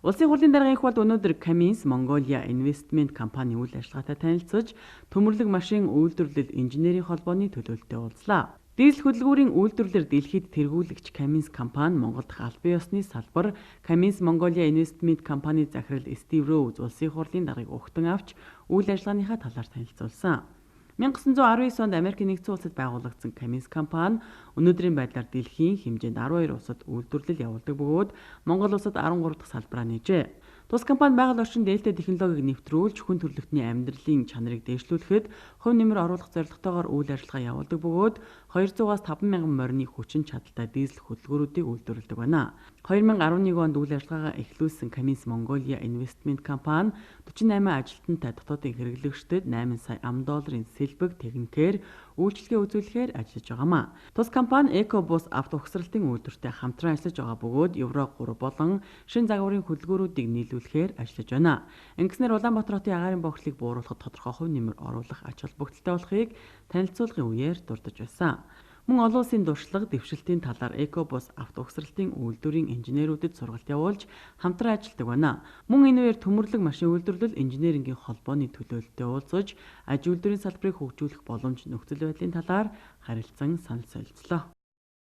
Улсын хурлын дарга их бол өнөөдөр Cummins Mongolia Investment компани үйл ажиллагаатай танилцж, төмөрлөг машин үйлдвэрлэл инженерийн холбооны төлөөлөлтөд уулзлаа. Дизель хөдөлгүүрийн үйлдвэрлэлээр дэлхийд тэргүүлэгч Cummins компани Монголд албан ёсны салбар Cummins Mongolia Investment компани захирал Стив Роуз улсын хурлын даргыг угтан авч үйл ажиллагааныхаа талаар танилцуулсан. 1919 онд Америкийн нэгдсэн улсад байгуулагдсан Cummins компани өнөөдрийн байдлаар дэлхийн хэмжээнд 12 улсад үйлдвэрлэл явуулдаг бөгөөд Монгол улсад 13 дахь салбараа нээжээ. Тус компани байгаль орчин дээлтэй технологиг нэвтрүүлж хүн төрөлхтний амьдралын чанарыг дээшлүүлэхэд хувь нэмэр оруулах зорилготойгоор үйл ажиллагаа явуулдаг бөгөөд 200-аас 50000 морины хүчин чадалтай дизель хөдөлгөөрүүдийг үйлдвэрлэдэг байна. 2011 онд үйл ажиллагаагаа эхлүүлсэн Cummins Mongolia Investment компани 48 ажилтнтай дотоодын хэрэглэгчдэд 8 сая $8 сэлбэг техникээр үйлчлэгээ үзүүлэхээр ажиллаж байгаамаа. Тус компани EcoBus авто угсралтын үйлдвэртэй хамтран ажиллаж байгаа бөгөөд Евро 3 болон шин загварын хөдөлгөөрүүдийг нийлүүлэхээр ажиллаж байна. Ингэснээр Улаанбаатар хотын агаарын бохирдлыг бууруулахад тодорхой хувь нэмэр оруулах ач холбогдолтой болохыг танилцуулгын үеэр дурдж байсан. Мөн олон улсын дуршлаг дэвшилтийн талаар EcoBus авто угсралтын үйлдвэрийн инженерүүдэд сургалт явуулж хамтран ажилладаг байна. Мөн энэ үеэр төмөрлөг машин үйлдвэрлэл инженерингийн холбооны төлөөлөлтөд уулзаж аж үйлдвэрийн салбарыг хөгжүүлэх боломж нөхцөл байдлын талаар харилцан санал солилцлоо.